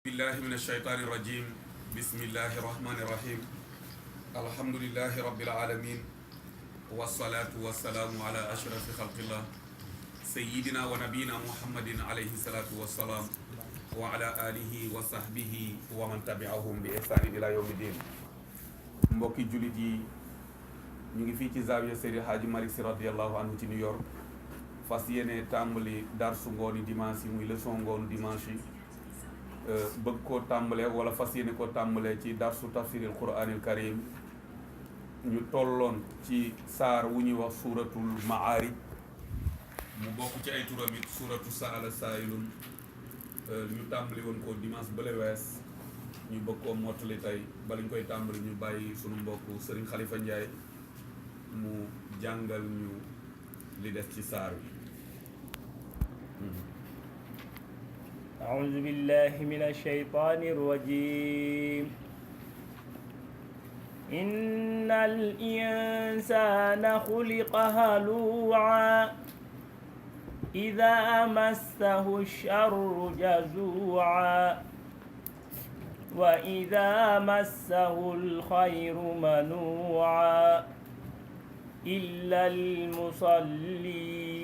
بالله من الشيطان الرجيم. بسم الله الرحمن الرحيم. الحمد لله رب العالمين، والصلاة والسلام على أشرف خلق الله سيدنا ونبينا محمد عليه الصلاة والسلام وعلى آله وصحبه ومن تبعهم بإحسان إلى يوم الدين. mbokki julit yi ñu ngi fii ci Zawiya Seydi Hadji Malick Sy radiyallahu anhu ci New York, fas yéene tàmbali darsu ngoonu dimanche yi muy leçon ngoonu dimanche yi. bëgg koo tàmbalee wala fas yéene koo tàmbalee ci darsu tafsiril quranil karim. ñu tolloon ci saar wu ñuy wax suuratul maarij, mu bokk ci ay turam it suuratu saala saayilun. ñu tàmbali woon ko dimanche bële wees, ñu bëgg koo mottali tey. bala ñu koy tàmbali ñu bàyyi sunu mbokk Serigne Khalifa Ndiaye mu jàngal ñu li des ci saar wi. أعوذ بالله من الشيطان الرجيم. إن الإنسان خلق هلوعا إذا مسه الشر جزوعا وإذا مسه الخير منوعا إلا المصلين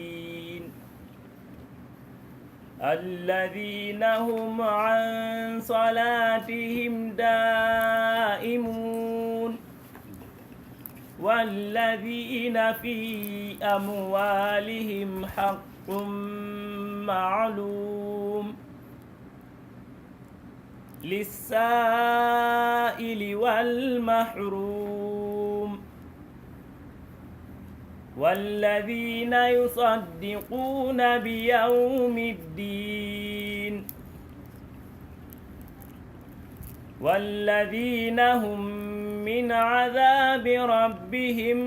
الذين هم عن صلاتهم دائمون والذين في أموالهم حق معلوم للسائل والمحروم والذين يصدقون بيوم الدين والذين هم من عذاب ربهم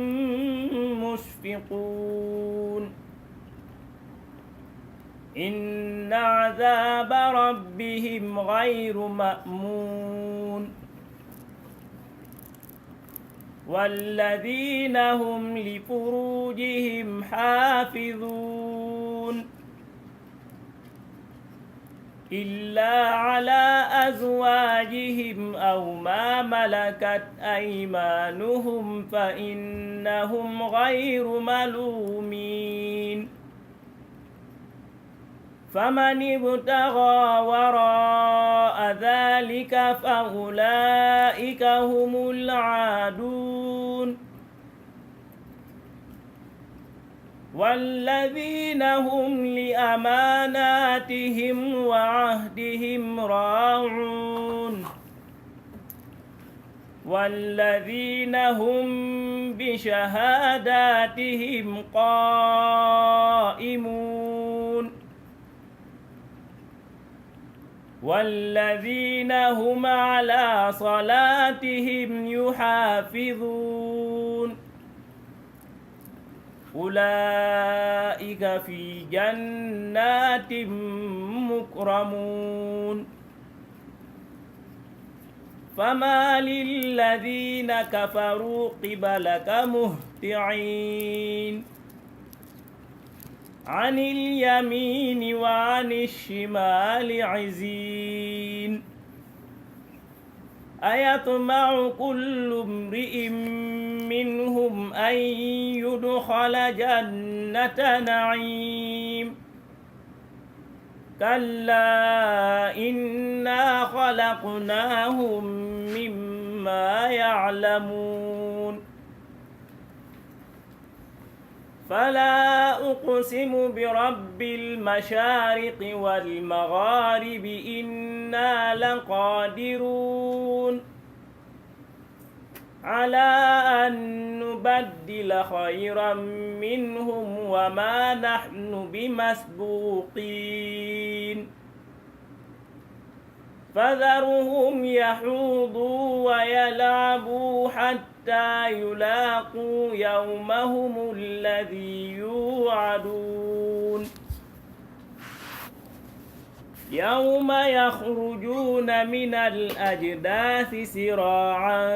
مشفقون إن عذاب ربهم غير مأمون والذين هم لفروجهم حافظون إلا على أزواجهم أو ما ملكت أيمانهم فإنهم غير ملومين فمن ابتغى وراء ذلك فأولئك هم العادون والذين هم لأماناتهم وعهدهم راعون والذين هم بشهاداتهم قائمون والذين هم على صلاتهم يحافظون أولئك في جنات مكرمون فما للذين كفروا قبلك مهطعين عن اليمين وعن الشمال عزين أيطمع كل امرئ منهم أن يدخل جنة نعيم كلا إنا خلقناهم مما يعلمون فلا أقسم برب المشارق والمغارب إنا لقادرون على أن نبدل خيرا منهم وما نحن بمسبوقين فذرهم يحوضوا ويلعبوا حتى يلاقوا يومهم الذي يوعدون يوم يخرجون من الأجداث سراعا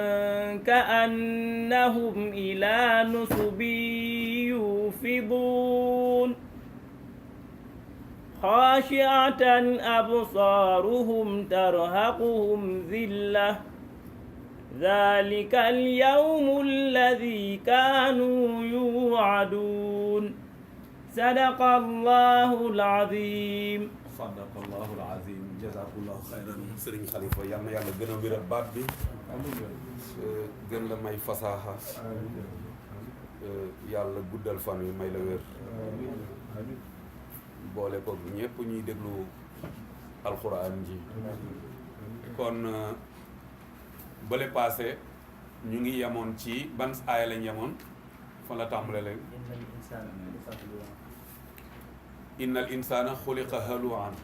كأنهم إلى نصب يوفضون خاشعة أبصارهم ترهقهم ذلة ذلك اليوم الذي كانوا يوعدون صدق الله العظيم sadaqallahul azim jazakallahu xayran sëriñ Xalifa yal na yàlla gën a wéral baat bi gën la may fasaaxa yàlla guddal fan wi may la wér boole ko ñépp ñuy déglu alxuraan ji kon bële paase ñu ngi yemoon ci ban aaya lañ yemoon fan la tàmbale leen innal insaana xuliqa halu'an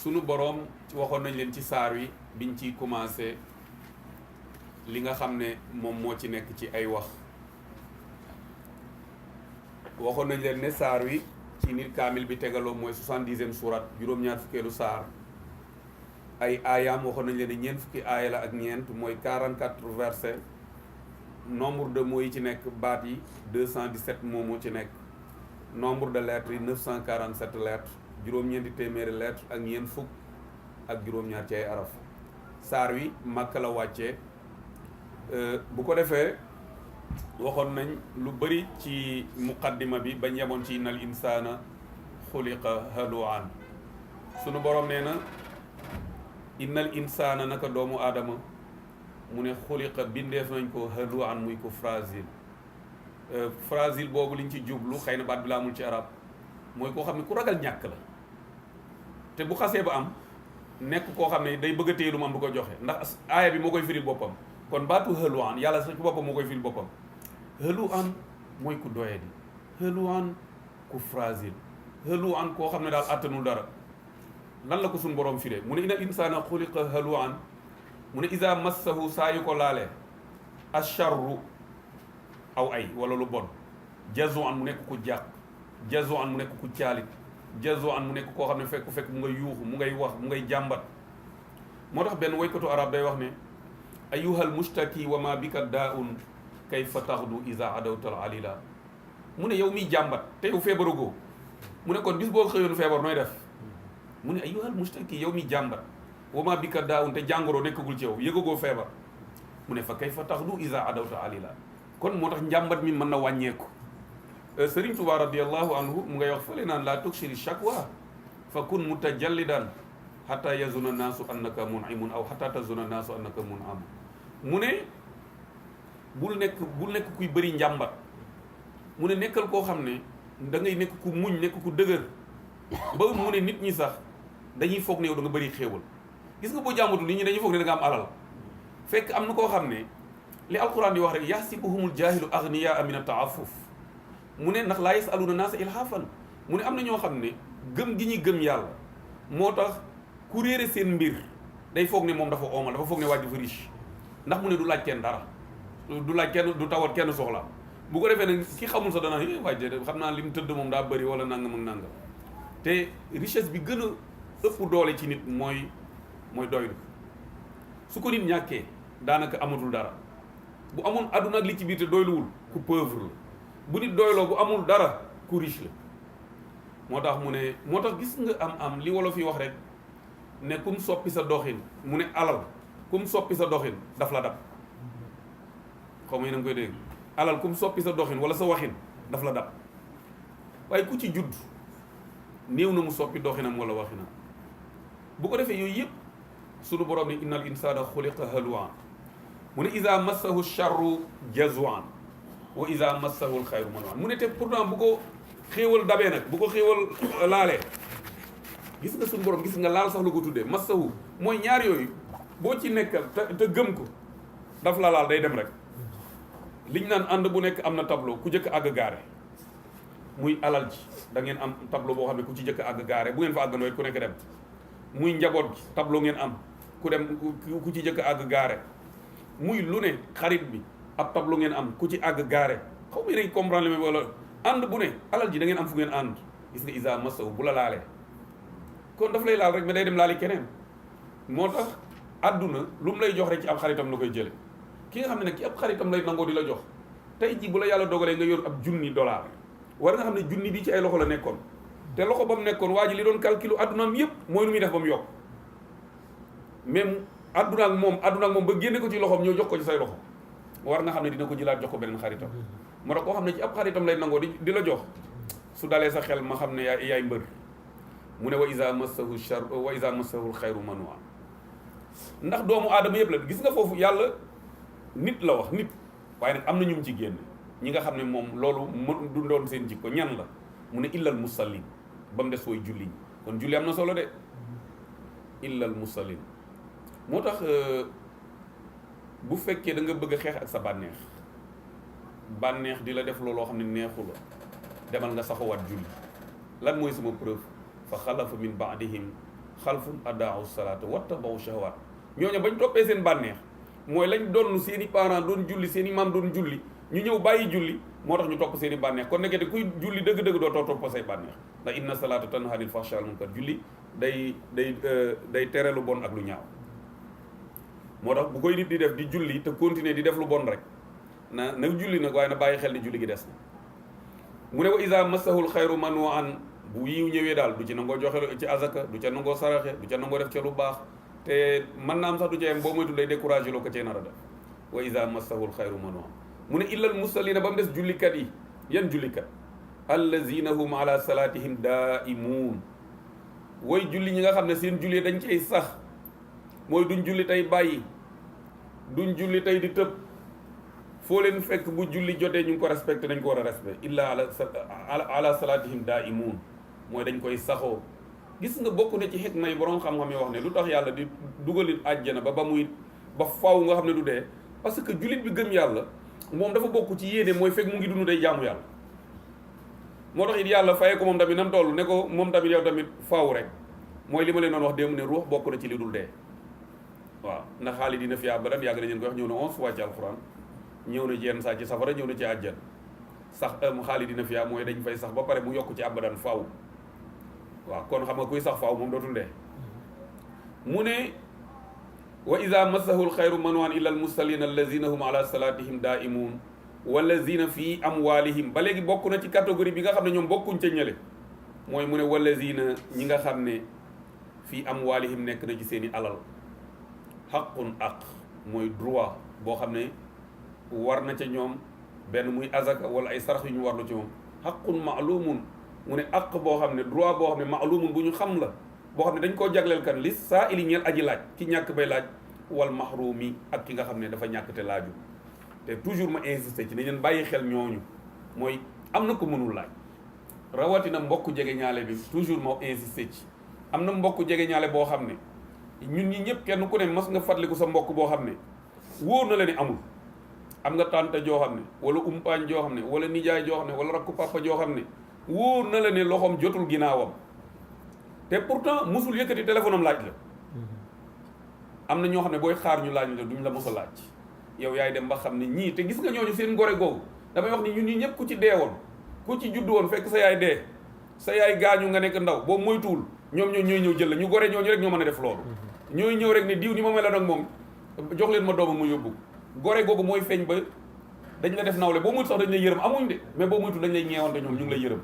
sunu boroom waxoon nañ leen ci saar wi biñ ciy commencé li nga xam ne moom moo ci nekk ci ay wax waxoon nañ leen ne saar wi ci nit kaamil bi tegaloo mooy 70e surat juróom-ñaar fukkeelu saar ay aayaam waxoon nañ leen ne ñeent fukki aaya la ak ñeent mooy 44 versets nombre de mots yi ci nekk baat yi 217 mots moo ci nekk nombre de lettres yi 947 lettres juróom-ñeenti téeméeri lettres ak ñeent fukk ak juróom-ñaar ci ay araf saar wi Makka la wàccee bu ko defee waxoon nañ lu bëri ci muqaddima bi bañ yemoon ci innal insaana xuliqa halu'an sunu borom nee na innal insaana naka doomu aadama mu ne xuliqa bindeef nañ ko halu'an muy ko fragile fragile boobu liñ ci jublu xëy na baat bi laa amul ci arab mooy koo xam ne ku ragal ñàkk la te bu xasee ba am nekk koo xam ne day bëgg a téye lu mu am du ko joxe ndax aaya bi moo koy firil boppam kon baatu halu'an yàlla sax ci boppam moo koy firil boppam halu'an mooy ku doyadi halu'an ku fragile halu'an koo xam ne daal attanul dara lan la ko suñ boroom firee mu ne innal insaana xuliqa halu'an mu ne iza massahu saa yu ko laalee asharru aw ay wala lu bon jazu'an mu nekk ku jàq jazu'an mu nekk ku caalit jazu'an mu nekk koo xam ne fekk mu ngay yuuxu mu ngay wax mu ngay jàmbat moo tax benn woykatu arab day wax ne ayyuhal mushtaki wa ma bika daa'un kayfa taxdu iza adawtal alila mu ne yow miy jàmbat te yow feebaragoo mu ne kon bis boo xëyoon feebar nooy def mu ne ayyuhal mushtaki yow miy jàmbat wa ma bika daa'un te jàngoro nekkagul ci yow yëgagoo feebar mu ne fa kayfa taxdu iza adawtal alila kon moo tax njàmbat mi mën na wàññeeku Sëriñ Tuubaa radiyallahu anhu mu ngay wax fële naan laa tukshiri shakwa fa kun mutajallidan hatta yazuna naasu annaka mun'imun aw hatta tazuna naasu annaka mun'am mu ne bul nekk kuy bëri njàmbat mu ne nekkal koo xam ne da ngay nekk ku muñ nekk ku dëgër ba mu ne nit ñi sax dañuy foog ne yow da nga bëri xéewal gis nga boo jàmbatul nit ñi dañuy foog ne da nga am alal fekk am na koo xam ne li alquran di wax rek yaxsibuhumul jaahilu aghniyaa min at-ta'affuf mu ne ndax laa yasaluna naasa ilhaafan mu ne am na ñoo xam ne gëm gi ñuy gëm yàlla moo tax ku réere seen mbir day foog ne moom dafa oomal dafa foog ne waaj dafa riche ndax mu ne du laaj kenn dara du laaj kenn du tawat kenn soxla bu ko defee nag ki xamul sax danaa waaj de xam naa li mu tëdd moom daa bëri wala nangam ak nangam te richesse bi gën a ëpp doole ci nit mooy doylu su ko nit ñàkkee daanaka amatul dara bu amul àdduna ak li ci biir te doyluwul ku pauvre la bu nit doyloo bu amul dara ku riche la moo tax gis nga am li wolof yi wax rek ne kum soppi sa doxin mu ne alal kum soppi sa doxin daf la dab xaw ma yéen a ngi koy dégg alal kum soppi sa doxin wala sa waxin daf la dab waaye ku ci judd néew na mu soppi doxinam wala waxinam bu ko defee yooyu yëpp sunu borom ne innal insaana xuliqa halu'an mu ne iza massahu charru jazu'an wa iza massahu alxayru manu'an mu ne te pourtant bu ko xéewal dabee nag bu ko xéewal laalee gis nga suñu borom gis nga laal sax la ko tuddee massahu mooy ñaar yooyu boo ci nekkal te gëm ko daf la laal day dem rek liñ naan ànd bu nekk am na tableau ku jëkk àgg gaare muy alal ji da ngeen am tableau boo xam ne ku ci jëkk àgg gaare bu ngeen fa àggandoo ku nekk dem muy njaboot gi tableau ngeen am ku ci jëkk àgg gaare muy lu ne xarit bi ab tableau ngeen am ku ci àgg gaare xaw ma yéen comprendre li wala ànd bu ne alal ji da ngeen am fu ngeen ànd gis nga isa masaw bu la laalee kon daf lay laal rek mais day dem laali keneen moo tax àdduna lu mu lay jox rek ci ab xaritam la koy jële ki nga xam ne nag ci ab xaritam lay nangoo di la jox tey ji bu la yàlla dogalee nga yor ab $1,000 war nga xam ne junni bi ci ay loxo la nekkoon te loxo ba mu nekkoon waa ji li doon calcul addunaam yëpp mooy nu muy def ba mu yokk même adduna ak moom ba génne ko ci loxoom ñëw jox ko ci say loxo war nga xam ne dina ko jëlaat jox ko beneen xaritam moo tax koo xam ne ci ab xaritam lay nangoo di la jox su dalee sa xel ma xam ne yaay mbër mu ne wa iza massahu shar wa iza massahu xayru manua ndax doomu aadama yëpp la gis nga foofu yàlla nit la wax nit waaye nag am na ñu mu ci génn ñi nga xam ne moom loolu du doon seen jikko ñan la mu ne illal musallin ba mu des fooy julli kon julli am na solo de illal musallin moo tax bu fekkee da nga bëgg a xeex ak sa bànneex di la def looloo xam ne neexu la demal nga saxowaat julli lan mooy sama preuve fa xalafa min baadihim xalfun adaau salaata wattabau shahawaat ñooñu bañ toppee seen bànneex mooy lañ doon seen i parents doon julli seen i maam doon julli ñu ñëw bàyyi julli moo tax ñu topp seen i bànneex kon nekkete kuy julli dëgg-dëgg doo topp say bànneex ndax inna salaata tanhaa anil fahshaa'i wal munkar julli day tere lu bon ak lu ñaaw moo tax bu koy nit di def di julli te continuer di def lu bon rek na julli nag waaye na bàyyi xel ni julli gi des na mu ne wa iza massahul xayru manu'an bu yiw ñëwee daal du ci nangoo joxe ci azaka du ca nangoo saraxe du ca nangoo def ca lu baax te mën naa am sax du ca yem boo moytu day découragé loo ko cee nar a def wa iza massahul xayru manu'an mu ne illal musallina ba mu des jullikat yi yan jullikat allazina hum ala salatihim daimuun way julli ñi nga xam ne seen julli dañ cay sax mooy duñ julli tey bàyyi duñ julli tey di tëb foo leen fekk bu julli jotee ñu ngi ko respecté dañ ko war a respecté illa ala salatihim daimuun mooy dañ koy saxoo gis nga bokk na ci xikma yi borom xam-xam yi wax ne lu tax yàlla di dugalit àjjana ba faw nga xam ne du dee parce que jullit bi gëm yàlla moom dafa bokk ci yéene mooy fekk mu ngi dund day jaamu yàlla moo tax it yàlla fayee ko moom tamit nam toll ne ko moom tamit yow tamit faaw rek mooy li ma leen doon wax démb ne ruux bokk na ci li dul dee waaw ndax xaalidina fiihaa abadan yàgg na ngeen koy wax ñëw na 11 fois ci alxuraan ñëw na jenn saa ci safara ñëw na ci àjjan sax xaalidina fiihaa mooy dañ fay sax ba pare mu yokk ci abadan faaw waaw kon xam nga kuy sax faaw moom dootul dee mu ne wa iza massahul xayru manu'an illa al musallina allazina hum ala salatihim daimun wallazina fii amwalihim ba léegi bokk na ci catégorie bi nga xam ne ñoom bokkuñ ca ñële mooy mu ne wallazina ñi nga xam ne fii amwalihim nekk na ci seeni alal xaqun aq mooy droit boo xam ne war na ca ñoom benn muy azaka wala ay sarax yu ñu warlu ci moom xaqun maalumun mu ne aq boo xam ne droit boo xam ne maalumun bu ñu xam la boo xam ne dañ koo jagleel kan li saa ili ñeel aji laaj ki ñàkk bay laaj wal mahrumi ak ki nga xam ne dafa ñàkk te laaju te toujours ma insisté ci ne leen bàyyi xel ñooñu mooy am na ko mënul laaj rawatina mbokk jege ñaale bi toujours ma insisté ci am na mbokk jege ñaale boo xam ne ñun ñi ñëpp kenn ku ne mas nga fàttaliku sa mbokk boo xam ne wóor na la ne amul am nga tante joo xam ne wala umpaañ joo xam ne wala nijaay joo xam ne wala rakku papa joo xam ne wóor na la ne loxoom jotul ginnaawam te pourtant musul yëkkati téléphone am laaj la am na ñoo xam ne booy xaar ñu laaj la duñ la mos a laaj yow yaay dem ba xam ne ñii te gis nga ñooñu seen ngore googu damay wax ni ñun ñi ñëpp ku ci dee woon ku ci judd woon fekk sa yaay dee sa yaay gaañu nga nekk ndaw boobu moytuwul ñoom ñooy ñëw jël la ñu gore ñooñu rek ñoo mën a def loolu ñooy ñëw rek ne diw ni ma meloon ak moom jox leen ma doomam mu yóbbu gore googu mooy feeñ ba dañ la def nawle boo moytu sax dañ lay yërëm amuñ de mais boo moytu dañ lay ñeewante ñoom ñu ngi lay yërëm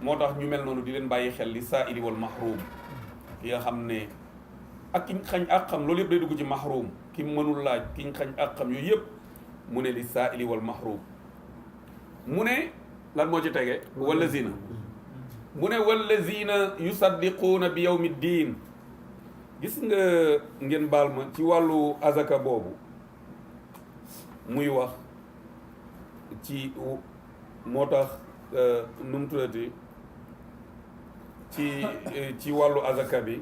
moo tax ñu mel noonu di leen bàyyi xel li saa ili wal mahrum ki nga xam ne ak ki xañ ak xam loolu yëpp day dugg ci mahrum ki mënul laaj ki xañ ak xam yooyu yëpp mu ne li saa ili wal mahrum mu ne lan moo ci tege wallazina mu ne wallazina yusaddiquuna bi yawmi diin gis nga ngeen baal ma ci wàllu azaka boobu muy wax ci moo tax nu mu tuddati ci wàllu azaka bi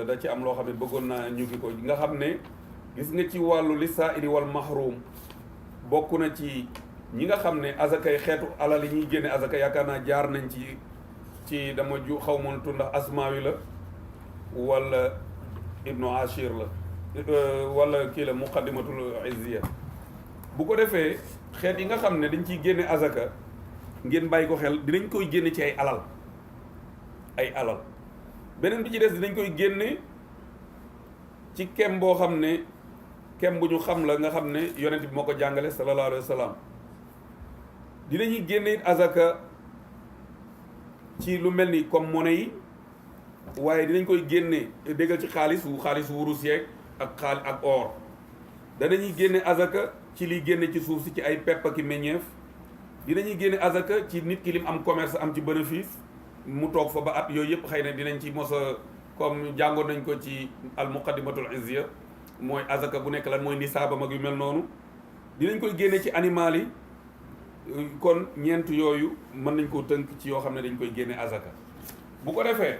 da ci am loo xam ne bëggoon naa ñu ngi ko nga xam ne gis nga ci wàllu li saa'ili wal mahrum bokk na ci ñi nga xam ne azakay xeetu alal yi ñuy génne azaka yaakaar naa jaar nañ ci dama ju xaw mënatu ndax asmaawi la wala ibnu ashir la wala kii la muqaddimatul izziya bu ko defee xeet yi nga xam ne dañ ciy génne azaka ngeen bàyyi ko xel dinañ koy génne ci ay alal beneen bi ci des dinañ koy génne ci kem boo xam ne kem bu ñu xam la nga xam ne yonent bi moo ko jàngale sallallahu alayhi wa sallam dinañuy génne it azaka ci lu mel ni comme monnaie yi waaye dinañ koy génne déggal ci xaalis wurus yeeg ak or danañuy génne azaka ci liy génne ci suuf si ci ay pepp ak i meññeef dinañuy génne azaka ci nit ki lim am commerce am ci bénéfice mu toog fa ba at yooyu yëpp xëy na dinañ ci mos a comme jàngoon nañ ko ci al muqaddimatul izziya mooy azaka bu nekk lan mooy nisaabam ak yu mel noonu dinañ koy génne ci animal yi kon ñeent yooyu mën nañ koo tënk ci yoo xam ne dañ koy génne azaka bu ko defee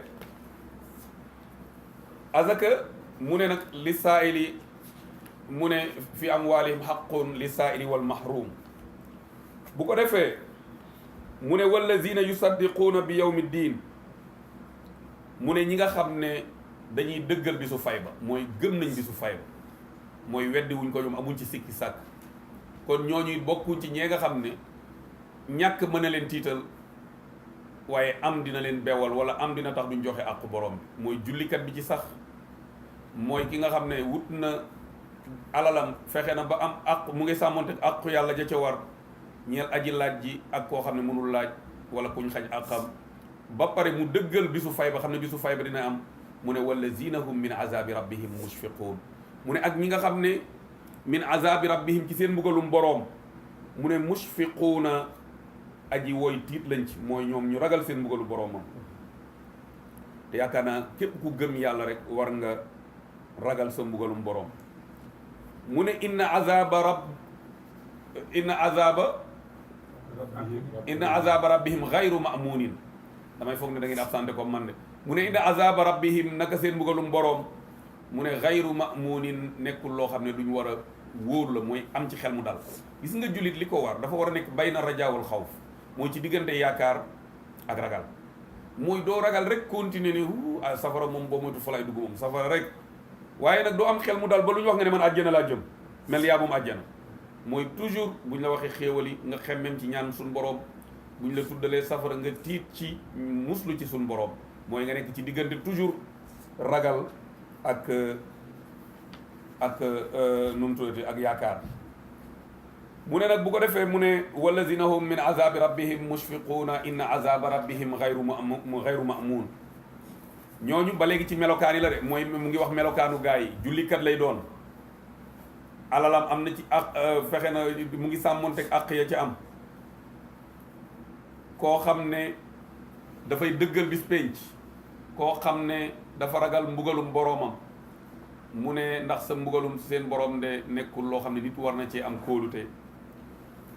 azaka mu ne nag li saa'ili mu ne fi amwaalihim haqqun li saa'ili wal mahrum bu ko defee mu ne wallazina yusaddiquuna bi yawmi diin mu ne ñi nga xam ne dañuy dëggal bisu fay ba mooy gëm nañ bisu fay ba mooy weddi wuñ ko ñoom amuñ ci sikki sàkk kon ñooñuy bokkuñ ci ñee nga xam ne ñàkk mën a leen tiital waaye am dina leen bewal wala am dina tax duñ joxe àqu borom bi mooy jullikat bi ci sax mooy ki nga xam ne wut na alalam fexe na ba am àq mu ngi sàmmonte àqu yàlla ja ca war ñeel aji laaj ji ak koo xam ne mënul laaj wala kuñ xañ àqam ba pare mu dëggal bisu fay ba xam ne bisu fay ba dina am mu ne wallazina hum min azabi rabbihim mushfiqun mu ne ak ñi nga xam ne min azabi rabbihim ci seen mbugalum boroom mu ne mushfiquuna aji woy tiit lañ ci mooy ñoom ñu ragal seen mbugalu boroomam te yaakaar naa képp ku gëm yàlla rek war nga ragal sa mbugalum boroom mu ne inna azaba rabbihim ghayru ma'munin damay foog ne da ngeen absenté comme man de mu ne inna azaba rabbihim naka seen mbugalum boroom mu ne ghayru ma'munin nekkul loo xam ne duñ war a wóor la mooy am ci xel mu dal gis nga jullit li ko war dafa war a nekk bayna rajaawul xawf mooy ci diggante yaakaar ak ragal mooy doo ragal rek continuer ni safara moom boo moytu fa lay dugg moom safara rek waaye nag doo am xel mu dal ba lu ñu wax nga ne man àjjana laa jëm mel yaa moom àjjana mooy toujours buñ la waxee xéewal yi nga xemmem ci ñaan suñ boroom buñ la tuddalee safara nga tiit ci muslu ci suñ boroom mooy nga nekk ci diggante toujours ragal ak nu mu tuddati ak yaakaar mu ne nag bu ko defee mu ne wallazina hum min azabi rabbihim mushfiquuna inna azaba rabbihim ghayru ma'mun ñooñu ba léegi ci melokaan yi la de mooy mu ngi wax melokaanu gaa yi jullikat lay doon alalam am na ci ak fexe na mu ngi sàmmonteeg àq ya ci am koo xam ne dafay dëggal bis pénc koo xam ne dafa ragal mbugalum boroomam mu ne ndax sa mbugalum seen borom de nekkul loo xam ne nit war na cee am kóolute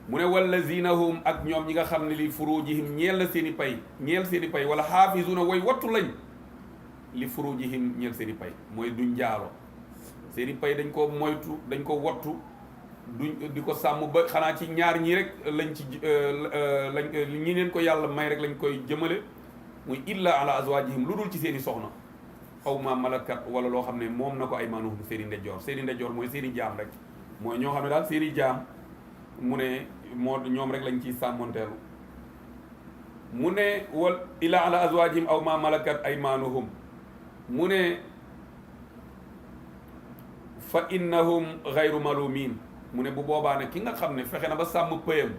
mu ne wallazina hum ak ñoom ñi nga xam ne li furujihim ñeel na seen i pay wala xaafisuuna way wattu lañ li furujihim ñeel seen i pay mooy duñ jaalo seen i pay dañ ko moytu dañ ko wattu duñ di ko sàmm ba xanaa ci ñaar ñi rek lañ ci ñi leen ko yàlla may rek lañ koy jëmale muy illa ala azwajihim lu dul ci seen i soxna aw ma malakat wala loo xam ne moom na ko ay maanuhum seen i ndeyjoor mooy seen i jaam rek mooy ñoo xam ne daal seen i jaam mu ne ñoom rek lañ ciy sàmmonteelu mu ne wal illa ala azwajihim aw ma malakat aymaanuhum mu ne fa innahum ghayru malumin mu ne bu boobaa ne ki nga xam ne fexe na ba sàmm pëyam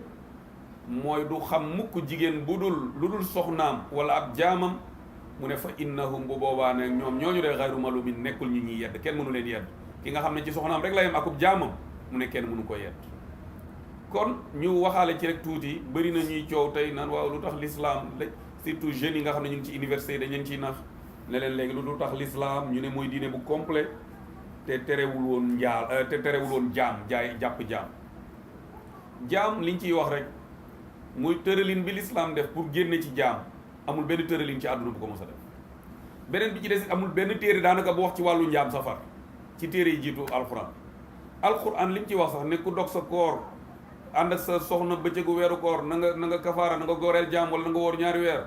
mooy du xam mukk jigéen bu dul lu dul soxnaam wala ab jaamam mu ne fa innahum bu boobaa ne ñoom ñooñu de ghayru malumin nekkul ñu ñuy yedd kenn mënu leen yedd ki nga xam ne ci soxnaam rek la yem akub jaamam mu ne kenn mënu ko yedd kon ñu waxaale ci rek tuuti bëri na ñuy coow tey naan waaw lu tax l'islam surtout jeunes yi nga xam ne ñu ngi ci université dañ leen ciy nax ne leen léegi lu tax l'islam ñu ne mooy diine bu complet te terewul woon jaam jàpp jaam liñ ciy wax rek muy tëralin bi l'islam def pour génne ci jaam amul benn tëralin ci àdduna bu ko mos a def beneen bi ci des amul benn téere daanaka bu wax ci wàllu njaam safar ci téere yi jiitu alquran li mu ci wax sax ne ku dog sa koor ànd ak sa soxna bëccëgu weeru koor na nga kafaara na nga goreel jaam wala na nga woor ñaari weer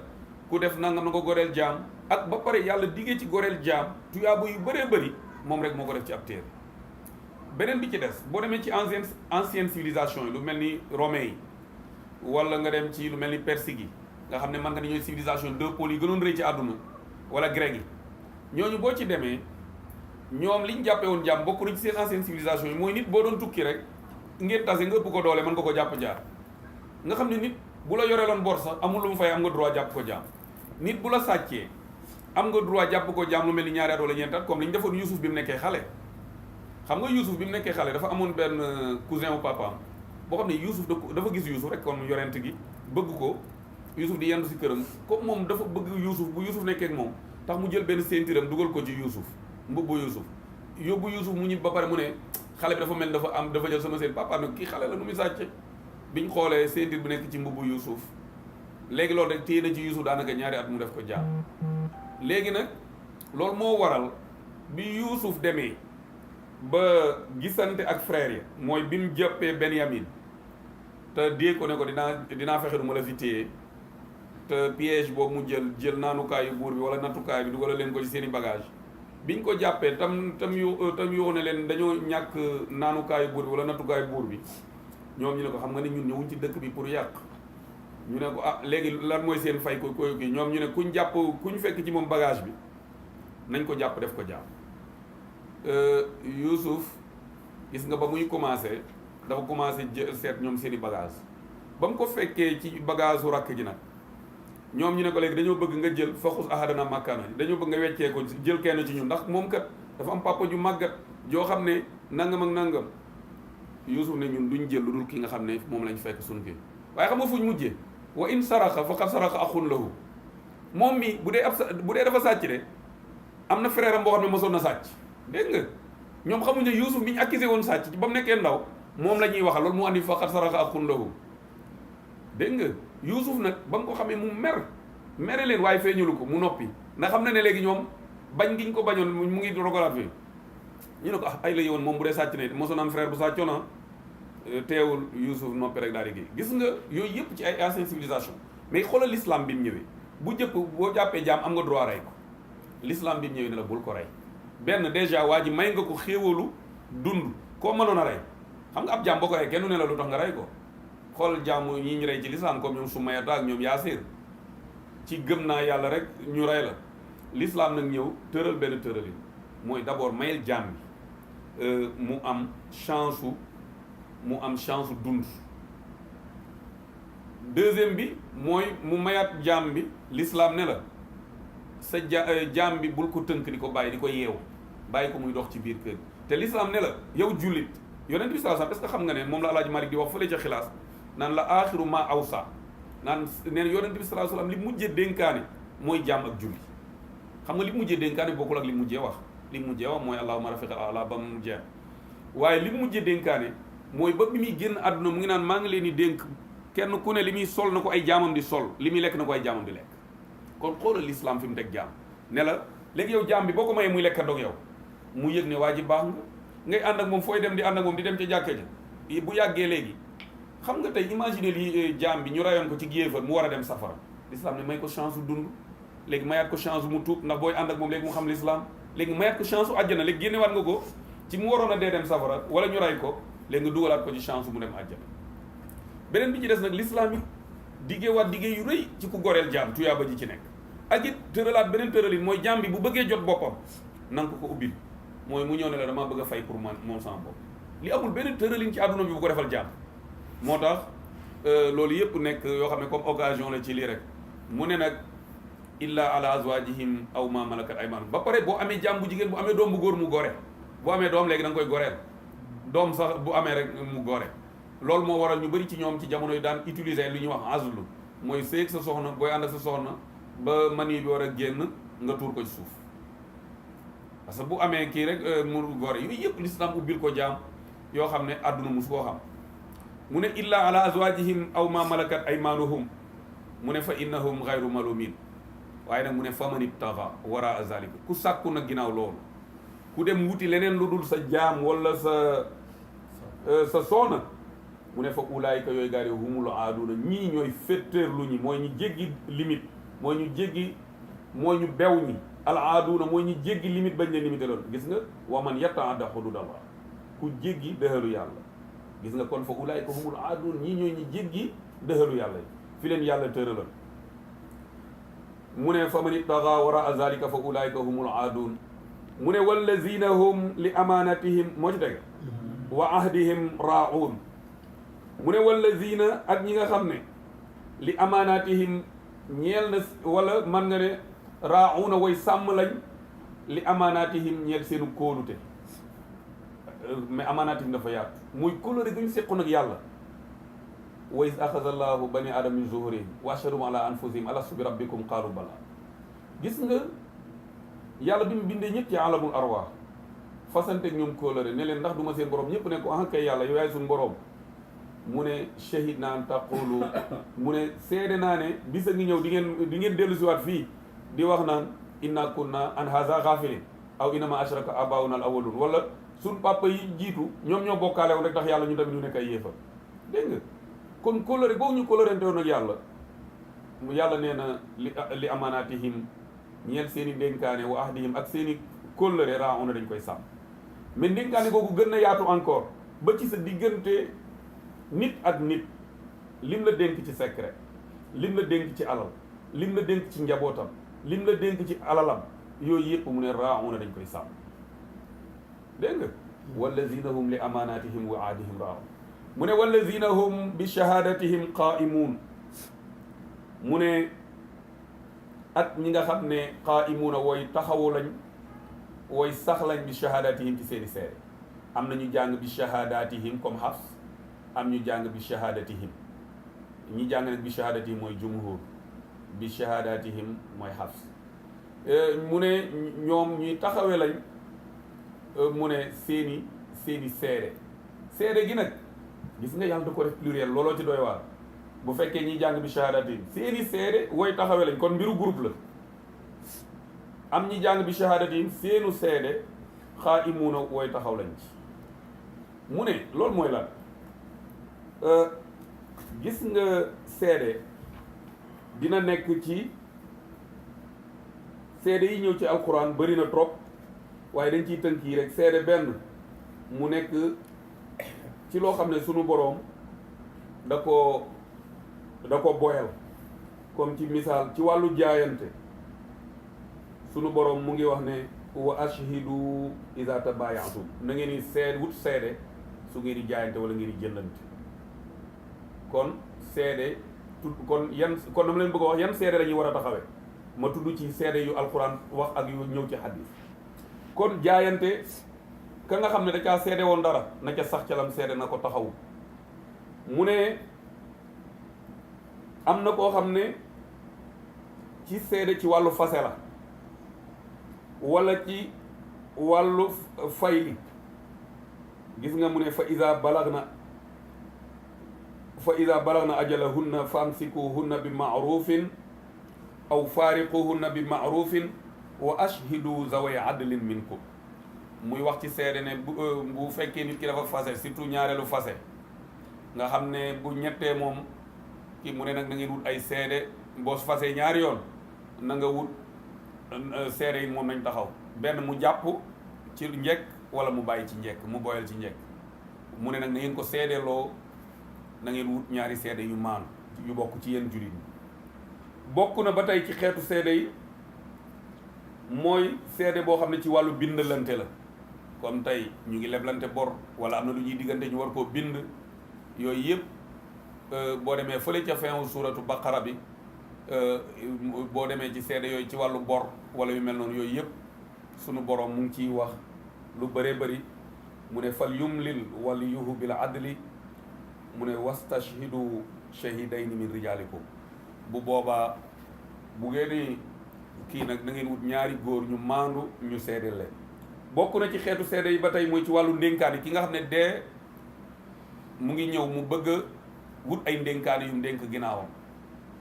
ku def nangam na nga goreel jaam ak ba pare yàlla diggee ci goreel jaam tuyaaba yu bëree bëri moom rek moo ko def ci ab téere beneen bi ci des boo demee ci ancienne civilisation yi lu mel ni romain yi wala nga dem ci lu mel ni perse gi nga xam ne man nga ne ñooy civilisation deux pôles yi gënoon rëy ci àdduna wala grec yi ñooñu boo ci demee ñoom liñ jàppee woon jaam bokk na ci seen ancienne civilisation yi mooy nit boo doon tukki rek ngeen tase nga ëpp ko doole mën nga ko jàpp jaar nga xam ne nit bu la yoreeloon bor sax amul lu mu fay am nga droit jàpp ko jaam nit bu la sàccee am nga droit jàpp ko jaam lu mel ni ñaari at wala ñeenti at comme li ñu defoon Youssouf bi mu nekkee xale. xam nga Youssouf bi mu nekkee xale dafa amoon benn cousin wu papaam boo xam ne Youssouf dafa gis Youssouf rek kon yorent gi bëgg ko Youssouf di yendu si këram comme moom dafa bëgg Youssouf bu Youssouf nekkee ak moom tax mu jël benn séentiram dugal ko ci Youssouf mbubbu Youssouf yóbbu Youssouf mu ñib ba pare mu ne xale bi dafa mel dafa jël sama seen papa nag kii xale la nu muy sàcce biñ xoolee séentir bu nekk ci mbubbu Youssouf léegi loolu rek téye na ci Youssouf daanaka ñaari at mu def ko jaam léegi nag loolu moo waral bi Youssouf demee ba gisante ak frère ya mooy bi mu jàppee Benyamin te dee ko ne ko dinaa fexe du ma la fi téye te piège boobu mu jël naanukaayu buur bi wala nattukaay bi dugal leen ko ci seeni bagage biñ ko jàppee tam yoo ne leen dañoo ñàkk naanukaayu buur bi wala nattukaayu buur bi ñoom ñu ne ko xam nga ne ñun ñëwuñ ci dëkk bi pour yàq ñu ne ko léegi lan mooy seen fay ko kii ñoom ñu ne kuñ fekk ci moom bagage bi nañ ko jàpp def ko jàpp Youssouf gis nga ba muy commencé dafa commencé seet ñoom seeni bagage ba mu ko fekkee ci bagage su rakk ji nag ñoom ñu ne ko léegi dañoo bëgg nga jël faxus ahadana makkaana dañoo bëgg nga weccee ko jël kenn ci ñun ndax moom kat dafa am papa ju màggat joo xam ne nangam ak nangam Youssouf ne ñun duñ jël lu dul ki nga xam ne moom lañ fekk suñu kii waaye xam nga fuñ mujjee wa in saraxa faqad saraxa axun lahu moom mi bu dee dafa sàcc de am na frère am boo xam ne mosoon na sàcc dégg nga ñoom xamuñ ne Youssouf mi ñu accusé woon sàcc ba mu nekkee ndaw moom la ñuy waxal loolu mu andi faqad saraxa axun lahu dégg nga Youssouf nag ba mu ko xamee mu mere leen waaye feeñalu ko mu noppi ndax xam na ne léegi ñoom bañ giñ ko bañoon mu ngi rogalaat fi ñu ne ko ay la yowoon moom bu dee sàcc ne mosoon am frère bu sàccoon teewul Youssouf noppi rek daal di gis nga yooyu yëpp ci ay ancienne civilisation mais xoolal l'islam bi mu ñëwee bu jëkk boo jàppee jaam am nga droit rey ko l'islam bi mu ñëwee ne la bul ko rey benn déjà waa ji may nga ko xéewalu dund koo mënoon a rey xam nga ab jaam boo ko rey kenn ne la lu tax nga rey ko xool jaamu ñi ñu rey ci l'islam comme ñoom Sumayata ak ñoom Yaasir ci gëm naa yàlla rek ñu rey la l'islam nag ñëw tëral benn tëralin mooy d'abord mayel jaam bi mu am chance dund deuxième bi mooy mu mayaat jaam bi l'islam ne la sa jaam bi bul ko tënk di ko bàyyi di ko yeew bàyyi ko muy dox ci biir kër te l'islam ne la yow jullit yonent bi sallallahu alayhi wasallam est-ce que xam nga ne moom la Alaaji Malik di wax fële ca Xilaas naan la aaxiru ma awsa naan neen yonent bi sallallahu alayhi wasallam li mujjee dénkaane mooy jaam ak julli xam nga li mujjee dénkaane bokkul ak li mujjee wax li mujjee wax mooy allahumma rafiqal ala ba mu jeex waaye li mujjee dénkaane mooy ba bi muy génn àdduna mu ngi naan maa ngi leen di dénk kenn ku ne li muy sol na ko ay jaamam di sol li muy lekk na ko ay jaamam di lekk kon xoolal l'islam fi mu teg jaam ne la léegi yow jaam bi boo ko mayee muy lekk ndox yow mu yëg ne waa ji baax nga ngay ànd ak moom fooy dem di ànd ak moom di dem ca jàkka ja bu yàggee léegi xam nga tey imaginer li jaam bi ñu rayoon ko ci géefar mu war a dem safara l'islam ne may ko chance dund léegi mayaat ko chance mu tuub ndax booy ànd ak moom léegi mu xam l'islam léegi mayaat ko chance àjjana léegi génnewaat nga ko ci mu waroon a dee dem safara wala ñu ray ko léegi nga dugalaat ko ci chance mu dem àjjana beneen bi ci des nag l'islam yi diggeewaat diggee yu rëy ci ku goreel jaam tuyaaba ji ci nekk ak it tëralaat beneen tëralin mooy jaam bi bu bëggee jot boppam nanga ko ubbil mooy mu ñëw ne la damaa bëgg a fay pour moom sama bopp li amul beneen tëralin ci àdduna bi bu ko defal jaam moo tax loolu yëpp nekk yoo xam ne comme occasion la ci lii rek mu ne nag illa ala azwajihim aw ma malakat aymanuhum ba pare boo amee jaam bu jigéen bu amee doom bu góor mu gore boo amee doom léegi da nga koy goreel doom sax bu amee rek mu gore loolu moo waral ñu bëri ci ñoom ci jamono yi daan utiliser lu ñuy wax azlu mooy sëy sa soxna booy ànd ak sa soxna ba mani bi war a génn nga tuur ko ci suuf parce que bu amee kii rek mu gore yooyu yëpp l'islam ubbil ko jaam yoo xam ne àdduna musu koo xam mu ne illa ala azwajihim aw ma malakat aymanuhum mu ne fa innahum ghayru malumin waaye nag mu ne faman ibtaga wara zalika ku sàkku nag ginnaaw loolu ku dem wuti leneen lu dul sa jaam wala sa soxna mu ne fa ulaayika yooyu gaari humul aaduna ñii ñooy féttéer lu ñi mooy ñu jéggi limite mooy ñu bew ñi al aaduna mooy ñu jéggi limite bañ leen limité loolu gis nga wa man yataadda hududallah ku jéggi dëxalu yàlla gis nga kon fa ulaayika humul aadun ñii ñooy ñu jéggi dëxalu yàlla yi fi leen yàlla tëralal mu ne fa man ibtaga wara zalika fa ulaayika humul aadun mu ne wallazina hum li amanatihim moo ci tege wa ahdihim raa'un mu ne wallazina ak ñi nga xam ne li amanatihim ñeel na wala man nga ne raa'uuna way sàmm lañ li amaanaatihim ñeel seenu kóolute mais amaanaatihim dafa yaatu muy kóolute gu ñu seqoon ak yàlla wa iz axaza allahu bani aadama min zuhurihim wa ashhadahum ala anfusihim alastu bi rabbikum qaalu bala gis nga yàlla bi mu bindee ñëpp ci alamul arwaax fasante ñoom kóolare ne leen ndax du ma seen borom ñëpp ne ko ah kay yàlla yow yaay suñu borom mu ne shahid naa an taqulu mu ne seede naa ne bisa ngi ñëw di ngeen dellu siwaat fii di wax naan inna kunna an haza ghafilin aw innama ashraka abauna al awwalun wala suñ papa yi jiitu ñoom ñoo bokkaale woon rek tax yàlla ñu tamit ñu nekk ay yéefar dégg nga kon kóolare boobu ñu kóolarente woon ak yàlla nee na li amaanaatihim ñeel seen i dénkaane wa ahdihim ak seen i kóllëre raa'uuna dañ koy sàmm mais dénkaane googu gën na yaatu encore ba ci sa diggante nit ak nit lim la dénk ci secret lim la dénk ci alal lim la dénk ci njabootam lim la dénk ci alalam yooyu yëpp mu ne raa'uuna dañ koy sàmm dégg nga wallazina hum li amaanaatihim wa ahdihim raa'uun mu ne wallazina hum bi shahaadatihim qaa'imuun mu ne ak ñi nga xam ne qaa'imuuna wooy taxawu lañ wooy sax lañ bi shahaadatihim ci seeni seede am na ñu jàng bi shahaadatihim comme Hafs am ñu jàng bi shahaadatihim ñi jàng nag bi shahaadatihim mooy jumhur bi shahaadatihim mooy Hafs mu ne ñoom ñuy taxawe lañ mu ne seeni seede gi nag gis nga yàlla da ko def pluriel looloo ci doy waar bu fekkee ñi jàng bi shahadatin seeni seede wooy taxawe lañ kon mbiru groupe la am ñi jàng bi shahadatin seenu seede qaa'imuuna wooy taxaw lañ ci mu ne loolu mooy lan gis nga seede dina nekk ci seede yi ñëw ci alquran bëri na trop waaye dañ ciy tënk yi rek seede benn mu nekk ci loo xam ne sunu boroom da ko boyal comme ci misaal ci wàllu jaayante sunu boroom mu ngi wax ne wa ashhidu iza tabayatum na ngeen di wut seede su ngeen di jaayante wala ngeen di jëndante kon seede kon dama leen bëgg a wax yan seede la ñuy war a taxawee ma tudd ci seede yu alquran wax ak yu ñëw ci hadis kon jaayante ka nga xam ne da caa seede woon dara na ca sax ca lam seede na ko taxawu mu ne am na koo xam ne ci seede ci wàllu fase la wala ci wàllu fayli gis nga mu ne fa iza balagna ajalahunna fa amsikuhunna bi ma'rufin aw faariquhunna bi ma'rufin wa ashhidu zaway adlin minkum muy wax ci seede ne bu fekkee nit ki dafa fase surtout ñaareelu fase nga xam ne bu ñettee moom kii mu ne nag na ngeen wut ay seede boo fase ñaari yoon na nga wut seede yi moom nañ taxaw benn mu jàpp ci njekk wala mu bàyyi ci njekk mu boyal ci njekk mu ne nag na ngeen ko seedeloo na ngeen wut ñaari seede yu maanu yu bokk ci yenn jullit ñi bokk na ba tey ci xeetu seede yi mooy seede boo xam ne ci wàllu bindlante la comme tey ñu ngi leblante bor wala am na lu ñuy diggante ñu war koo bind yooyu yëpp boo demee fële ca fin suuratu baqara bi boo demee ci seede yooyu ci wàllu bor wala yu mel noonu yooyu yëpp sunu borom mu ngi ciy wax lu bëree bëri mu ne fal yumlil waliyuhu bil adli mu ne wastashhidu shahidayni min rijalikum bu boobaa bu ngeen kii nag na ngeen wut ñaari góor ñu maandu ñu seede leen bokk na ci xeetu seede yi ba tey mooy ci wàllu ndénkaane ki nga xam ne dee mu ngi ñëw mu bëgg a wut ay ndénkaane yu ndénk ginnaawam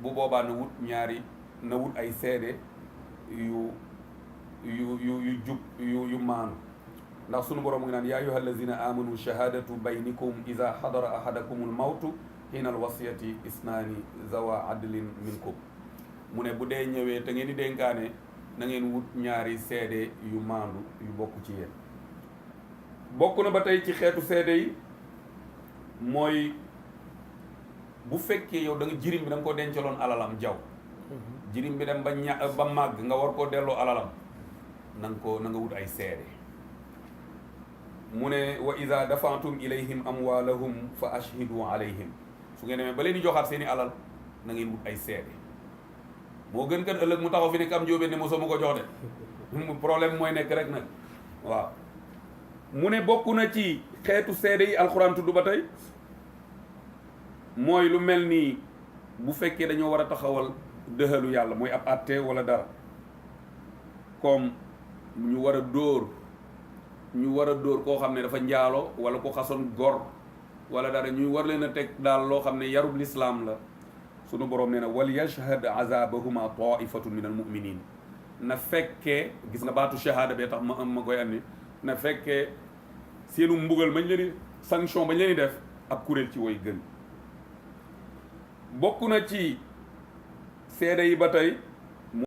bu boobaa na wut ay seede yu jub yu maanu ndax sunu borom mu ngi naan yaa ayyuha allazina amanu shahadatu baynikum iza hadara ahadakumul mawtu hina al wasiyati isnaani zawa adlin minkum mu ne bu dee ñëwee te ngeen di dénkaane na ngeen wut ñaari seede yu maandu yu bokk ci yéen bokk na ba tey ci xeetu seede yi mooy bu fekkee yow da nga jirim bi da nga ko dencaloon alalam jaw jirim bi dem ba màgg nga war koo delloo alalam na nga wut ay seede mu ne wa ida dafantum ilayhim amwalahum fa ashhidu alayhim su ngeen demee ba leen di joxaat seeni alal na ngeen wut ay seede moo gën kan ëllëg mu taxaw fi ne am njóobeen ne mosoo ma ko jox de problème mooy nekk rek nag waaw mu ne bokk na ci xeetu seede yi alxuraan tudd ba tey mooy lu mel nii bu fekkee dañoo war a taxawal dëxalu yàlla mooy ab àtte wala dara comme ñu war a dóor koo xam ne dafa njaalo wala ko xasoon gor wala dara ñu war leen a teg daal loo xam ne yarub lislaam la sunu borom nee na wal yashhad azabahuma taifatun min al muminin na fekkee gis nga baatu shahada bee tax ma koy andi na fekkee seenu mbugal mañ leen di sanction bañ leen di def ab kuréel ci woy gën bokk na ci seede yi ba tey